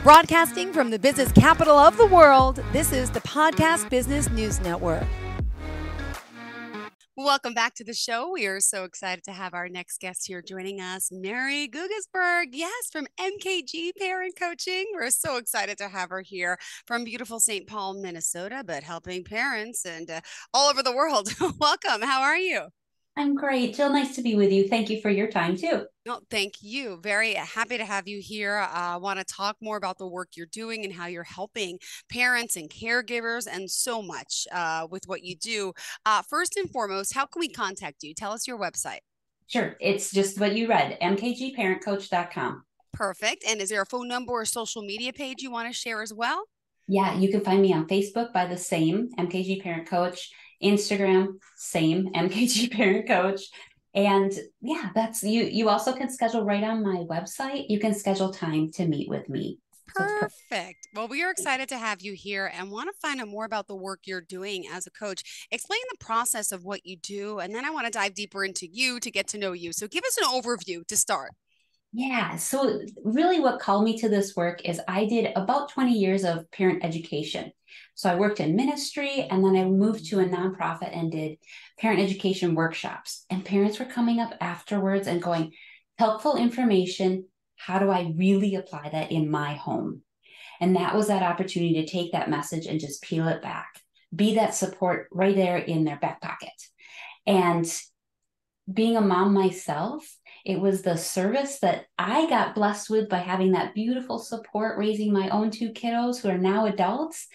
Broadcasting from the business capital of the world, this is the Podcast Business News Network. Welcome back to the show. We are so excited to have our next guest here joining us, Merri Guggisberg. Yes, from MKG Parent Coaching. We're so excited to have her here from beautiful St. Paul, Minnesota, but helping parents and all over the world. Welcome. How are you? I'm great. Jill, nice to be with you. Thank you for your time too. No, thank you. Very happy to have you here. I want to talk more about the work you're doing and how you're helping parents and caregivers and so much with what you do. First and foremost, how can we contact you? Tell us your website. Sure. It's just what you read, mkgparentcoach.com. Perfect. And is there a phone number or social media page you want to share as well? Yeah, you can find me on Facebook by the same MKG Parent Coach, Instagram, same MKG Parent Coach. And yeah, that's you. You also can schedule right on my website. You can schedule time to meet with me. Perfect. Well, we are excited to have you here and want to find out more about the work you're doing as a coach. Explain the process of what you do, and then I want to dive deeper into you to get to know you. So give us an overview to start. Yeah, so really what called me to this work is I did about 20 years of parent education. So I worked in ministry and then I moved to a nonprofit and did parent education workshops. And parents were coming up afterwards and going, helpful information. How do I really apply that in my home? And that was that opportunity to take that message and just peel it back, be that support right there in their back pocket. And being a mom myself, it was the service that I got blessed with by having that beautiful support, raising my own two kiddos who are now adults.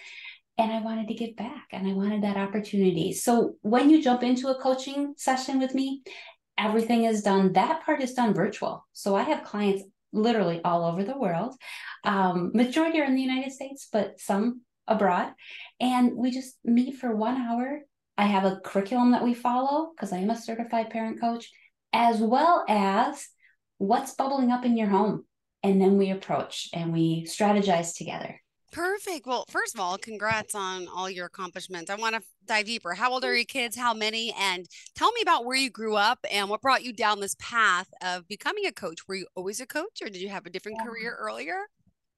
And I wanted to give back and I wanted that opportunity. So when you jump into a coaching session with me, everything is done. That part is done virtual. So I have clients literally all over the world. Majority are in the United States, but some abroad. And we just meet for 1 hour. I have a curriculum that we follow because I am a certified parent coach, as well as what's bubbling up in your home. And then we approach and we strategize together. Perfect. Well, first of all, congrats on all your accomplishments. I want to dive deeper. How old are your kids? How many? And tell me about where you grew up and what brought you down this path of becoming a coach. Were you always a coach or did you have a different career earlier?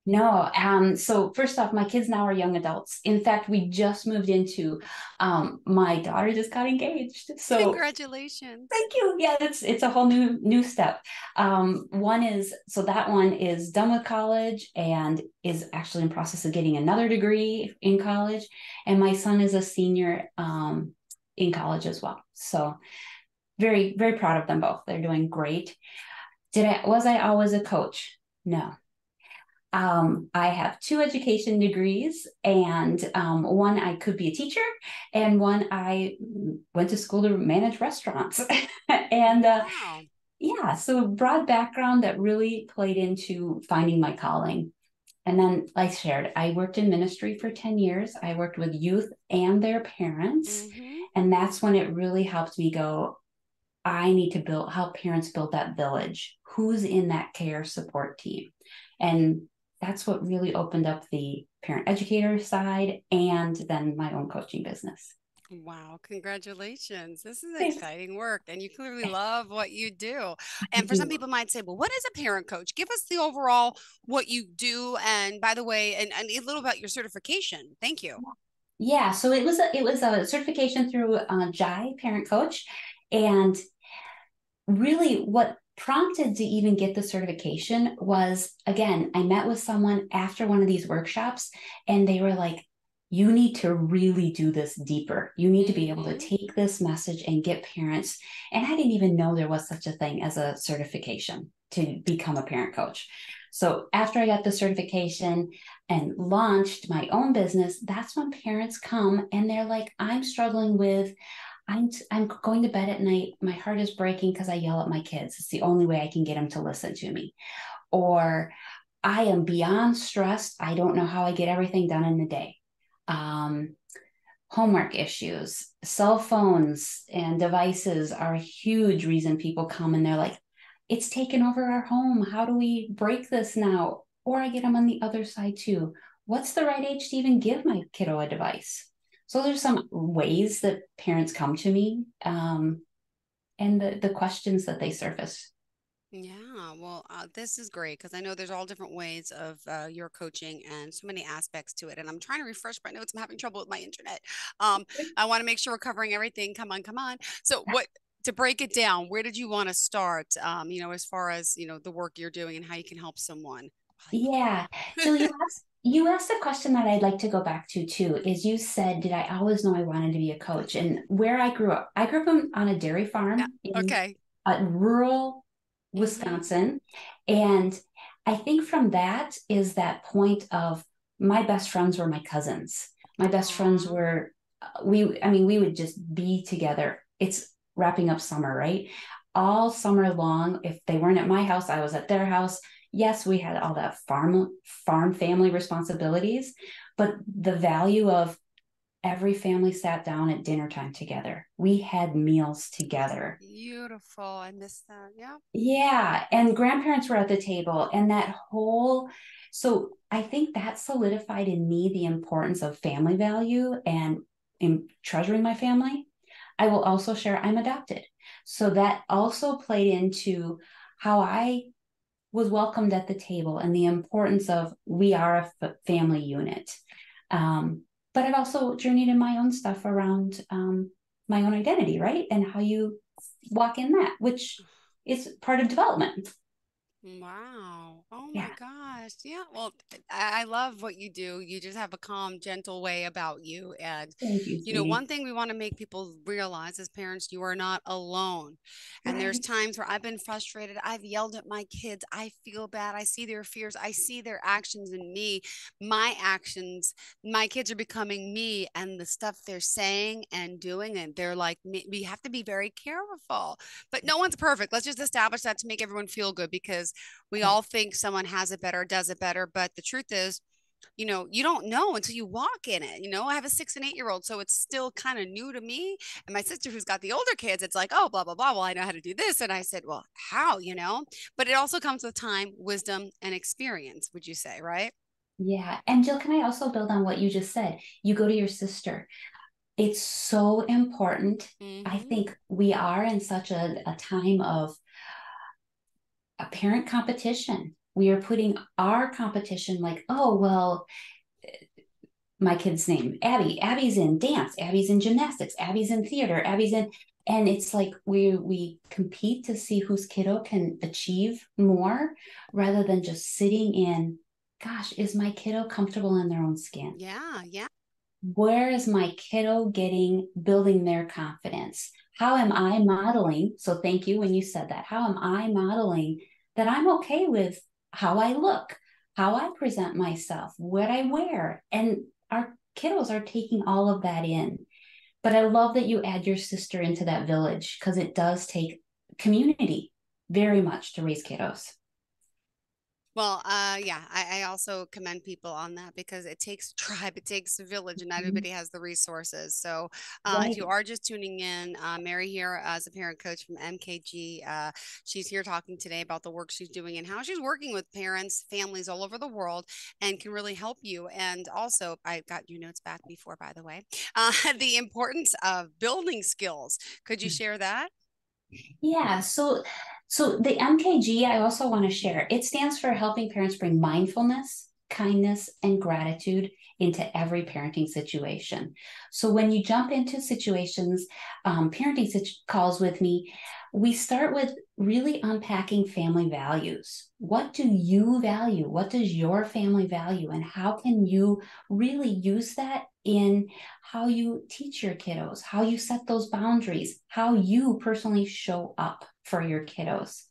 No. So first off, my kids now are young adults. In fact, we just moved into, my daughter just got engaged. So congratulations. Thank you. Yeah, it's a whole new step. One is, so that one is done with college and is actually in process of getting another degree in college. And my son is a senior, in college as well. So very, very proud of them both. They're doing great. Was I always a coach? No. I have 2 education degrees and one I could be a teacher and one I went to school to manage restaurants. And wow. Yeah, so broad background that really played into finding my calling. And then like I shared, I worked in ministry for 10 years. I worked with youth and their parents. And that's when it really helped me go, I need to help parents build that village. Who's in that care support team? And that's what really opened up the parent educator side and then my own coaching business. Wow, congratulations. This is Thanks. exciting work and you clearly love what you do. And for some people might say, well, what is a parent coach? Give us the overall what you do. And by the way, and a little about your certification. Thank you. Yeah, so it was a certification through JAI Parent Coach. And really what prompted to even get the certification was, again, I met with someone after one of these workshops and they were like, you need to really do this deeper. You need to be able to take this message and get parents. And I didn't even know there was such a thing as a certification to become a parent coach. So after I got the certification and launched my own business, that's when parents come and they're like, I'm struggling with, I'm going to bed at night. My heart is breaking because I yell at my kids. It's the only way I can get them to listen to me. Or I am beyond stressed. I don't know how I get everything done in the day. Homework issues, cell phones and devices are a huge reason people come and they're like, it's taken over our home. How do we break this now? Or I get them on the other side too. What's the right age to even give my kiddo a device? So there's some ways that parents come to me and the questions that they surface. Yeah, well, this is great because I know there's all different ways of your coaching and so many aspects to it. And I'm trying to refresh my notes. I'm having trouble with my internet. Um, I want to make sure we're covering everything. Come on, come on. So, what to break it down? Where did you want to start? As far as the work you're doing and how you can help someone. Yeah. So you asked a question that I'd like to go back to too, is you said, did I always know I wanted to be a coach? And where I grew up on a dairy Yeah. farm in Okay. rural Mm-hmm. Wisconsin. And I think from that is that point of my best friends were my cousins. My best friends Aw. were, we would just be together. It's wrapping up summer, right? All summer long. If they weren't at my house, I was at their house. Yes, we had all that farm family responsibilities, but the value of every family sat down at dinner time together. We had meals together. Beautiful. I missed that. Yeah. Yeah, and grandparents were at the table, and so I think that solidified in me the importance of family value and in treasuring my family. I will also share I'm adopted. So that also played into how I was welcomed at the table and the importance of we are a family unit. But I've also journeyed in my own stuff around my own identity, right? And how you walk in that, which is part of development. Wow. Oh my Yeah. gosh. Yeah. Well, I love what you do. You just have a calm, gentle way about you. And, Thank you, one sweetie. thing we want to make people realize as parents, you are not alone. And there's Right. times where I've been frustrated. I've yelled at my kids. I feel bad. I see their fears. I see their actions in me. My actions, my kids are becoming me and the stuff they're saying and doing. And they're like, we have to be very careful. But no one's perfect. Let's just establish that to make everyone feel good because we all think someone has it better, does it better. But the truth is, you don't know until you walk in it. I have a 6 and 8 year old, so it's still kind of new to me. And my sister, who's got the older kids, it's like, oh, blah, blah, blah. Well, I know how to do this. And I said, well, how? But it also comes with time, wisdom, and experience, would you say, right? Yeah. And Jill, can I also build on what you just said? You go to your sister. It's so important. I Mm-hmm. think we are in such a time of a parent competition. We are putting our competition like, oh, well, my kid's name, Abby. Abby's in dance, Abby's in gymnastics, Abby's in theater, and it's like we compete to see whose kiddo can achieve more rather than just sitting in, gosh, is my kiddo comfortable in their own skin? Yeah, yeah. Where is my kiddo building their confidence? How am I modeling? So thank you when you said that. How am I modeling that I'm okay with how I look, how I present myself, what I wear? And our kiddos are taking all of that in. But I love that you add your sister into that village because it does take community very much to raise kiddos. Well, yeah, I also commend people on that because it takes a tribe, it takes a village, and not everybody has the resources. So, if you Right. are just tuning in, Merri here as a parent coach from MKG. She's here talking today about the work she's doing and how she's working with parents, families all over the world, and can really help you. And also, I got your notes back before, by the way, the importance of building skills. Could you share that? Yeah, so the MKG I also want to share. It stands for helping parents bring mindfulness, kindness, and gratitude into every parenting situation. So when you jump into situations, calls with me, we start with really unpacking family values. What do you value? What does your family value? And how can you really use that in how you teach your kiddos, how you set those boundaries, how you personally show up for your kiddos?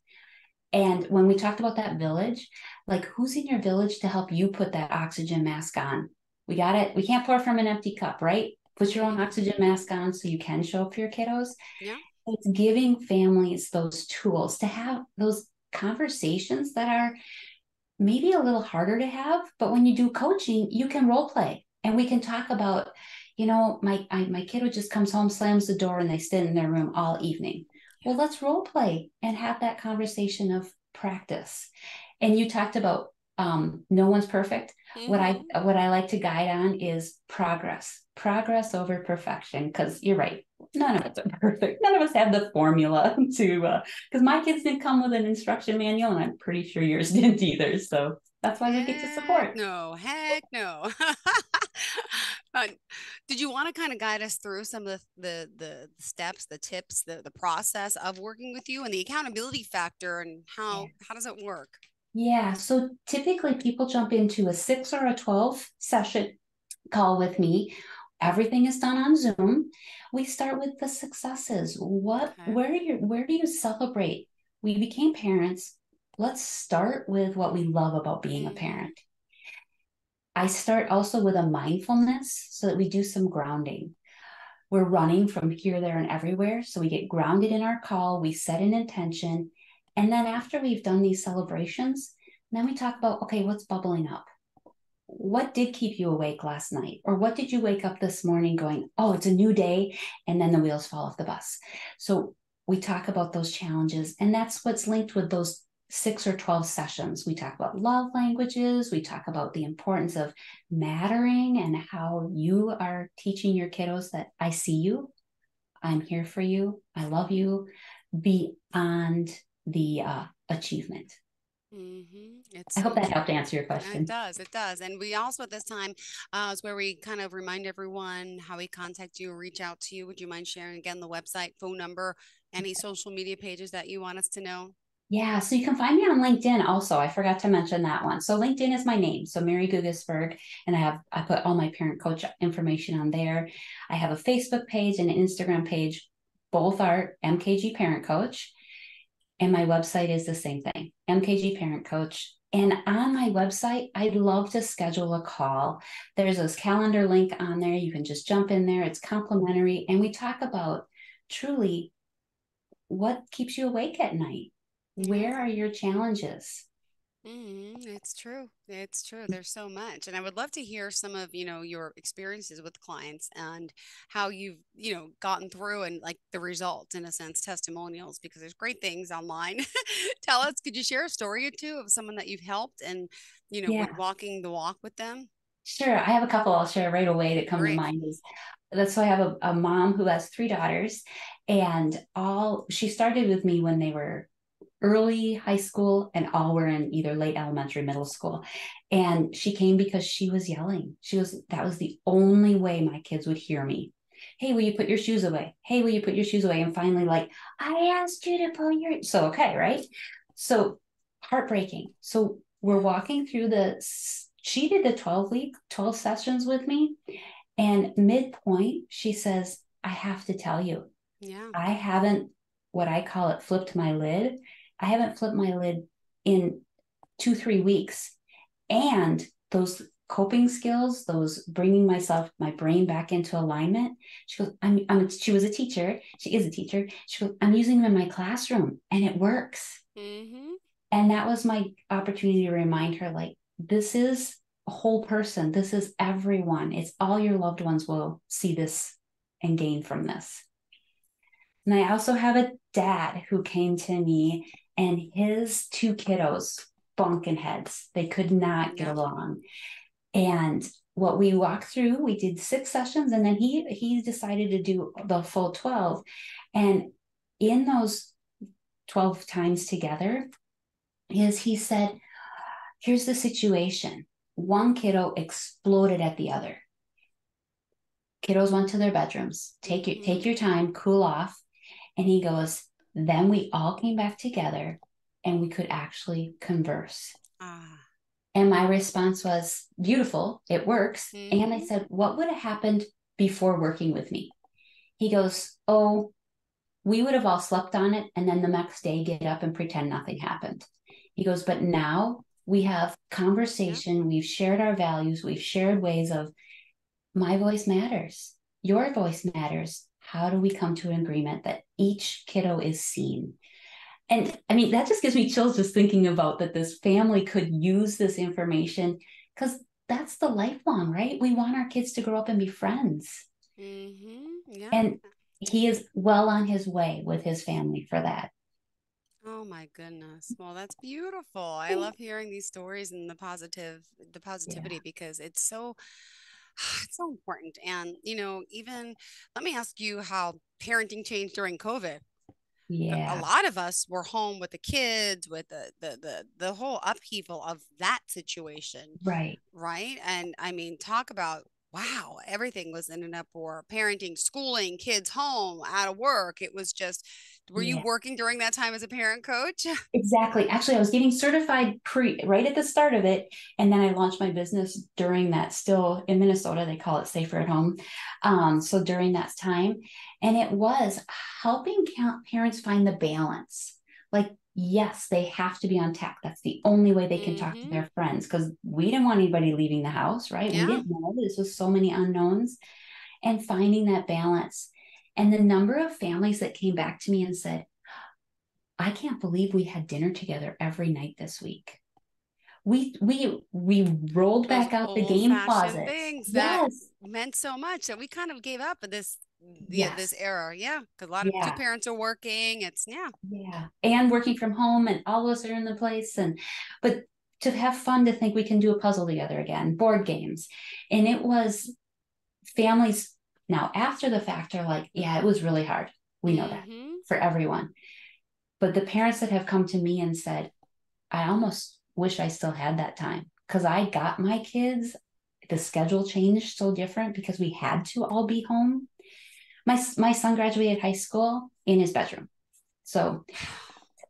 And when we talked about that village, like who's in your village to help you put that oxygen mask on? We got it. We can't pour from an empty cup, right? Put your own Hmm. oxygen mask on so you can show up for your kiddos. Yeah. It's giving families those tools to have those conversations that are maybe a little harder to have, but when you do coaching, you can role play and we can talk about, my kiddo just comes home, slams the door, and they sit in their room all evening. Well, let's role play and have that conversation of practice. And you talked about no one's perfect. What I Hmm. what I like to guide on is progress. progress over perfection, because you're right. None of us are perfect. None of us have the formula to, because my kids didn't come with an instruction manual, and I'm pretty sure yours didn't either. So that's why we get to support. Heck no. Uh, did you want to kind of guide us through some of the steps, the tips, the process of working with you and the accountability factor and Yeah. how does it work? Yeah. So typically people jump into a 6 or a 12 session call with me. Everything is done on Zoom. We start with the successes. Okay. Where do you celebrate? We became parents. Let's start with what we love about being a Mm-hmm. parent. I start also with a mindfulness so that we do some grounding. We're running from here, there, and everywhere. So we get grounded in our call, we set an intention. And then after we've done these celebrations, then we talk about, okay, what's bubbling up? What did keep you awake last night? Or what did you wake up this morning going, oh, it's a new day? And then the wheels fall off the bus. So we talk about those challenges. And that's what's linked with those 6 or 12 sessions. We talk about love languages. We talk about the importance of mattering and how you are teaching your kiddos that I see you, I'm here for you, I love you, beyond the achievement. I It's hope so that true. helped answer your It question. does. It does. And we also at this time is where we kind of remind everyone how we contact you or reach out to you. Would you mind sharing again the website, phone number, any social media pages that you want us to know? Yeah, so you can find me on LinkedIn also. I forgot to mention that one. So LinkedIn is my name. So Merri Guggisberg, and I put all my parent coach information on there. I have a Facebook page and an Instagram page. Both are MKG Parent Coach. And my website is the same thing, MKG Parent Coach. And on my website, I'd love to schedule a call. There's this calendar link on there. You can just jump in there. It's complimentary. And we talk about truly what keeps you awake at night? Yeah. Where are your challenges? It's true. It's true. There's so much. And I would love to hear some of, your experiences with clients and how you've, gotten through and like the results in a sense, testimonials, because there's great things online. Tell us, could you share a story or two of someone that you've helped and, Yeah, walking the walk with them? sure. I have a couple I'll share right away that come to Great. mind. Is that's so I have a mom who has 3 daughters, and all she started with me when they were early high school and all were in either late elementary, middle school. And she came because she was yelling. That was the only way my kids would hear me. Hey, will you put your shoes away? Hey, will you put your shoes away? And finally, like, I asked you to put your, so okay, right? So heartbreaking. So we're Yeah. walking through she did the 12-week, 12 sessions with me. And midpoint, she says, I have to tell you, Yeah. I haven't, what I call it, flipped my lid. I haven't flipped my lid in 2, 3 weeks. And those coping skills, those bringing my brain back into alignment. She goes, she was a teacher. She is a teacher. She goes, I'm using them in my classroom and it works. Mm-hmm. And that was my opportunity to remind her, like, this is a whole person. This is everyone. It's all your loved ones will see this and gain from this. And I also have a dad who came to me and his 2 kiddos, bunking heads. They could not get Yeah. along. And what we walked through, we did 6 sessions, and then he decided to do the full 12. And in those 12 times together, he said, here's the situation. One kiddo exploded at the other. Kiddos went to their bedrooms. Mm-hmm. Take your time, cool off. And he goes, then we all came back together and we could actually converse. Ah. And my response was, beautiful, it works. And I Mm-hmm. said, what would have happened before working with me? He goes, oh, we would have all slept on it and then the next day get up and pretend nothing happened. He goes, but now we have Yeah. conversation, we've shared our values, we've shared ways of my voice matters, your voice matters. How do we come to an agreement that each kiddo is seen? And I mean, that just gives me chills just thinking about that this family could use this information, because that's the lifelong, right? We want our kids to grow up and be friends. Mm-hmm. Yeah. And he is well on his way with his family for that. Oh my goodness. Well, that's beautiful. I love hearing these stories and the Yeah. positivity because it's so It's so important. And, even let me ask you how parenting changed during COVID. A Yeah, lot of us were home with the kids, with the whole upheaval of that situation, right. right? And I mean, talk about wow, everything was in an uproar. Parenting, schooling, kids home, out of work. It was just, were you Yeah. working during that time as a parent coach? Exactly. Actually, I was getting certified right at the start of it. And then I launched my business during that, still in Minnesota. They call it Safer at Home. So during that time, and it was helping parents find the balance. Like, yes, they have to be on tech. That's the only way they can talk to Mm-hmm. their friends because we didn't want anybody leaving the house, right? We Yeah. didn't know this was so many unknowns and finding that balance. And the number of families that came back to me and said, I can't believe we had dinner together every night this week. We rolled Those back out the old game fashioned closets. things that Yes. meant so much that we kind of gave up at this, yeah, this Yes. era. Yeah. Because a lot of two Yeah. parents are working. It's, yeah. Yeah. And working from home and all of us are in the place. But to have fun to think we can do a puzzle together again, board games. And it was families now after the fact are like, yeah, it was really hard. We know that Mm-hmm. for everyone. But the parents that have come to me and said, I almost wish I still had that time because I got my kids. The schedule changed so different because we had to all be home. My son graduated high school in his bedroom, so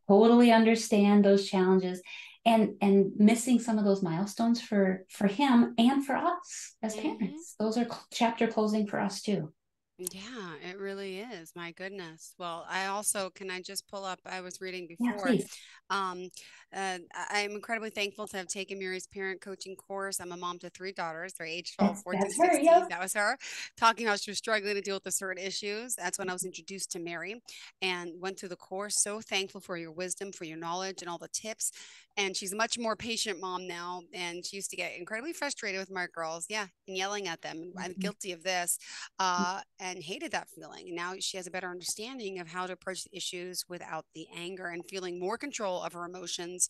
totally understand those challenges and missing some of those milestones for him and for us as Mm-hmm. parents. Those are chapter closing for us too. Yeah, it really is. My goodness. Well, I also, can I just pull up? I was reading Yeah, before. please. Um, I'm incredibly thankful to have taken Muri's parent coaching course. I'm a mom to three daughters. They're age 12, 14, That's her. 16. Yep. That was her talking how she was struggling to deal with the certain issues. That's when I was introduced to Merri and went through the course. So thankful for your wisdom, for your knowledge, and all the tips. And she's a much more patient mom now. And she used to get incredibly frustrated with my girls. Yeah. And yelling at them. I'm guilty of this and hated that feeling. And now she has a better understanding of how to approach the issues without the anger and feeling more control of her emotions,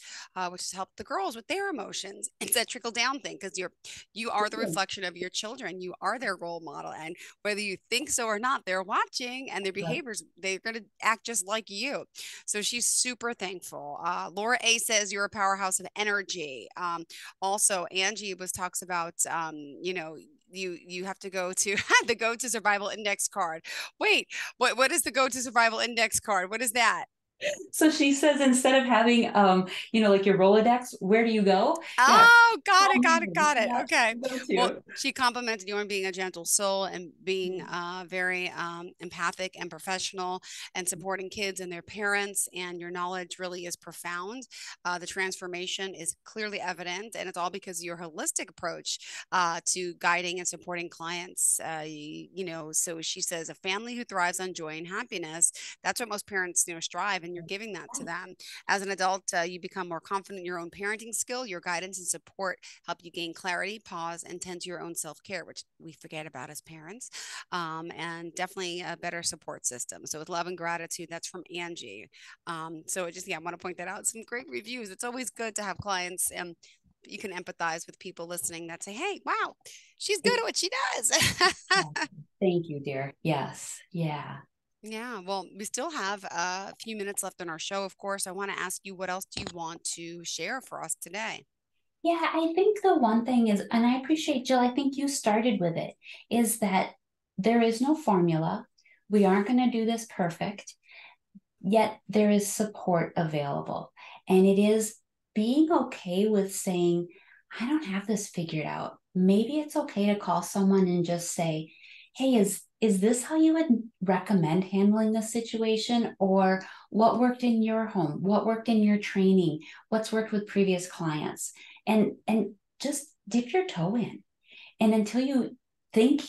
which has helped the girls with their emotions. It's that trickle down thing because you are the reflection of your children. You are their role model, and whether you think so or not, they're watching, and their Right. behaviors they're going to act just like you. So she's super thankful. Laura A says you're a powerhouse of energy. Also, Angie was talks about you have to go to the go to survival index card. Wait, what is the go to survival index card? What is that? So she says instead of having like your Rolodex, where do you go? Yeah. Oh, got Call it, got it, me. got it. Yeah. Okay. Go Well, to. she complimented you on being a gentle soul and being Mm-hmm. very empathic and professional and supporting kids and their parents. And your knowledge really is profound. The transformation is clearly evident, and it's all because of your holistic approach to guiding and supporting clients. So she says a family who thrives on joy and happiness. That's what most parents strive, and you're giving that to them. As an adult, you become more confident in your own parenting skill. Your guidance and support help you gain clarity, pause, and tend to your own self care, which we forget about as parents, and definitely a better support system. So, with love and gratitude, that's from Angie. So, I want to point that out. Some great reviews. It's always good to have clients and you can empathize with people listening that say, hey, wow, she's good at what she does. Thank you, dear. Yes. Yeah. Yeah, well, we still have a few minutes left in our show, of course. I want to ask you, what else do you want to share for us today? Yeah, I think the one thing is, and I appreciate Jill, I think you started with it, is that there is no formula. We aren't going to do this perfect, yet there is support available. And it is being okay with saying, I don't have this figured out. Maybe it's okay to call someone and just say, hey, is this how you would recommend handling this situation? Or what worked in your home? What worked in your training? What's worked with previous clients? And just dip your toe in. And until you think,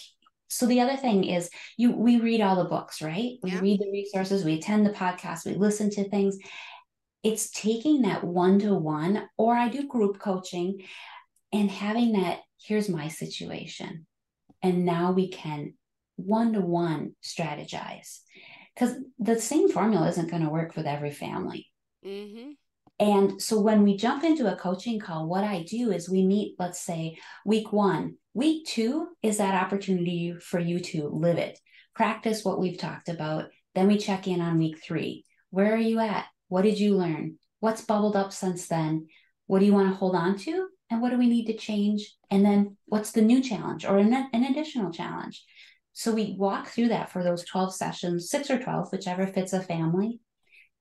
so the other thing is we read all the books, right? We Yeah. read the resources, we attend the podcast, we listen to things. It's taking that one-to-one, or I do group coaching and having that, here's my situation. And now we can one-to-one strategize. Because the same formula isn't going to work with every family. Mm-hmm. And so when we jump into a coaching call, what I do is we meet, let's say, week 1. Week 2 is that opportunity for you to live it, practice what we've talked about. Then we check in on week 3. Where are you at? What did you learn? What's bubbled up since then? What do you want to hold on to? And what do we need to change? And then what's the new challenge or an additional challenge? So we walk through that for those 12 sessions, 6 or 12, whichever fits a family.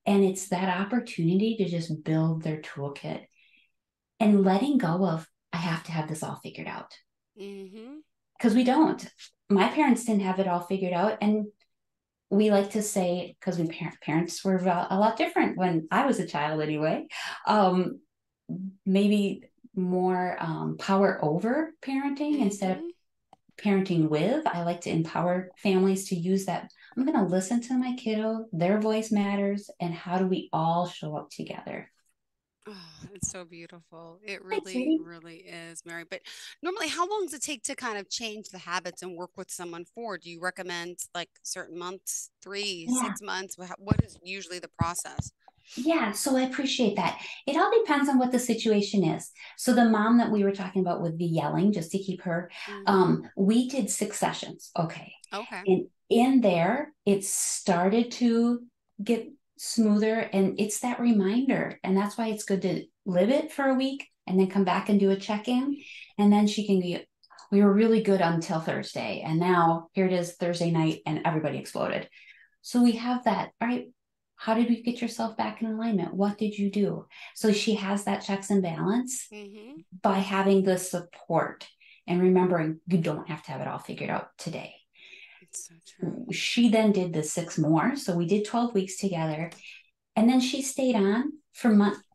And it's that opportunity to just build their toolkit and letting go of, I have to have this all figured out. Because we don't. My parents didn't have it all figured out. And we like to say, because parents were a lot different when I was a child anyway, maybe more power over parenting instead of parenting with. I like to empower families to use that. I'm going to listen to my kiddo, their voice matters, and how do we all show up together? Oh, it's so beautiful. It really, really is, Merri. But normally, how long does it take to kind of change the habits and work with someone for? Do you recommend like certain months, 3, 6 months? What is usually the process? Yeah, so I appreciate that. It all depends on what the situation is. So the mom that we were talking about with the yelling, just to keep her, we did 6 sessions. Okay. And in there, it started to get smoother, and it's that reminder. And that's why it's good to live it for a week and then come back and do a check-in. And then she can be, we were really good until Thursday. And now here it is Thursday night and everybody exploded. So we have that, all right, how did you get yourself back in alignment? What did you do? So she has that checks and balance by having the support and remembering you don't have to have it all figured out today. It's so true. She then did the 6 more. So we did 12 weeks together. And then she stayed on for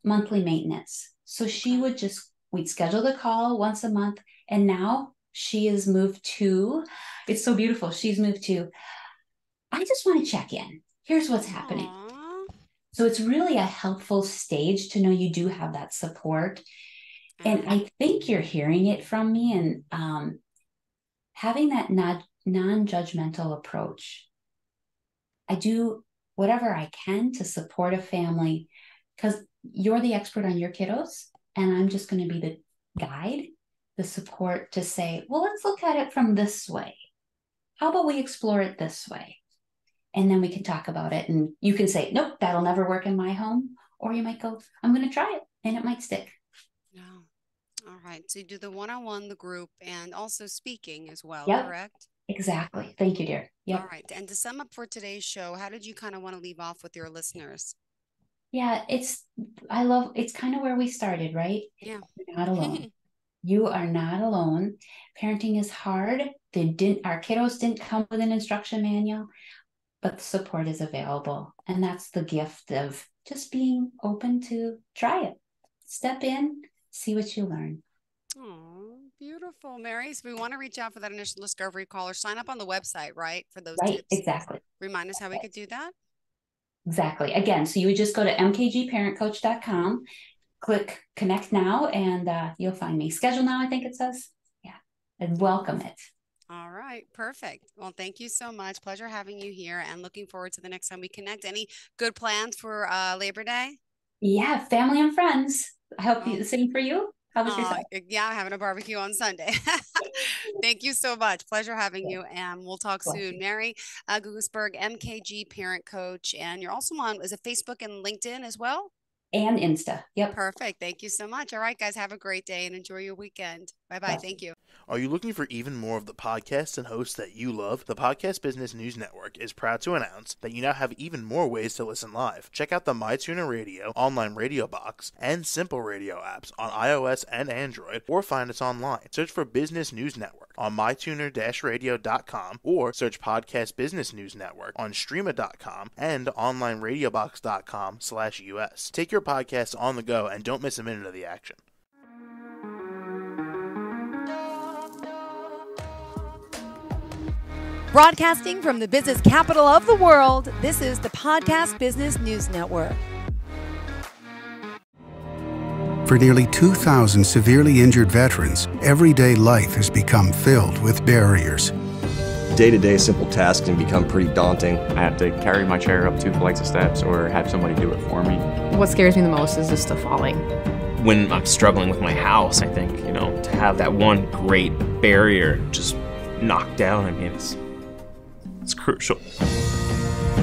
monthly maintenance. So she would we'd schedule the call once a month. And now she has moved to, it's so beautiful. She's moved to, I just want to check in. Here's what's happening. So it's really a helpful stage to know you do have that support. And I think you're hearing it from me, and having that non-judgmental approach. I do whatever I can to support a family because you're the expert on your kiddos, and I'm just going to be the guide, the support to say, well, let's look at it from this way. How about we explore it this way? And then we can talk about it. And you can say, nope, that'll never work in my home. Or you might go, I'm going to try it, and it might stick. Yeah. All right. So you do the one-on-one, the group, and also speaking as well, correct? Exactly. Thank you, dear. Yep. All right. And to sum up for today's show, how did you kind of want to leave off with your listeners? Yeah, it's kind of where we started, right? Yeah. You're not alone. You are not alone. Parenting is hard. Our kiddos didn't come with an instruction manual, but the support is available. And that's the gift of just being open to try it. Step in, see what you learn. Oh, beautiful, Merri. So we want to reach out for that initial discovery call or sign up on the website, right? For those tips. Exactly. Remind us how we could do that. Exactly. Again, so you would just go to mkgparentcoach.com, click connect now, and you'll find me. Schedule now, I think it says. Yeah. And welcome it. All right. Perfect. Well, thank you so much. Pleasure having you here and looking forward to the next time we connect. Any good plans for Labor Day? Yeah. Family and friends. I hope the same for you. How about yourself? Yeah, I'm having a barbecue on Sunday. Thank you so much. Pleasure having you. And we'll talk soon. Merri Guggisberg, MKG parent coach. And you're also on, is it Facebook and LinkedIn as well? And Insta. Yep. Perfect. Thank you so much. All right, guys, have a great day and enjoy your weekend. Bye-bye. Thank you. Are you looking for even more of the podcasts and hosts that you love? The Podcast Business News Network is proud to announce that you now have even more ways to listen live. Check out the MyTuner Radio, online radio box, and Simple Radio apps on iOS and Android, or find us online. Search for Business News Network on mytuner-radio.com or search Podcast Business News Network on streama.com and onlineradiobox.com/US. Take your podcast on the go and don't miss a minute of the action. Broadcasting from the business capital of the world, this is the Podcast Business News Network. For nearly 2,000 severely injured veterans, everyday life has become filled with barriers. Day-to-day simple tasks can become pretty daunting. I have to carry my chair up 2 flights of steps or have somebody do it for me. What scares me the most is just the falling. When I'm struggling with my house, I think, to have that one great barrier just knocked down, I mean, it's crucial.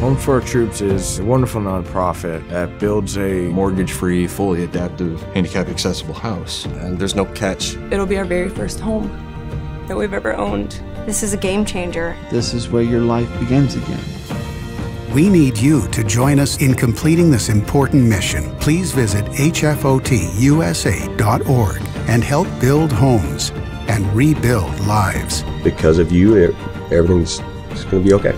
Home for Our Troops is a wonderful nonprofit that builds a mortgage-free, fully adaptive, handicap-accessible house. And there's no catch. It'll be our very first home that we've ever owned. This is a game changer. This is where your life begins again. We need you to join us in completing this important mission. Please visit hfotusa.org and help build homes and rebuild lives. Because of you, everything's going to be okay.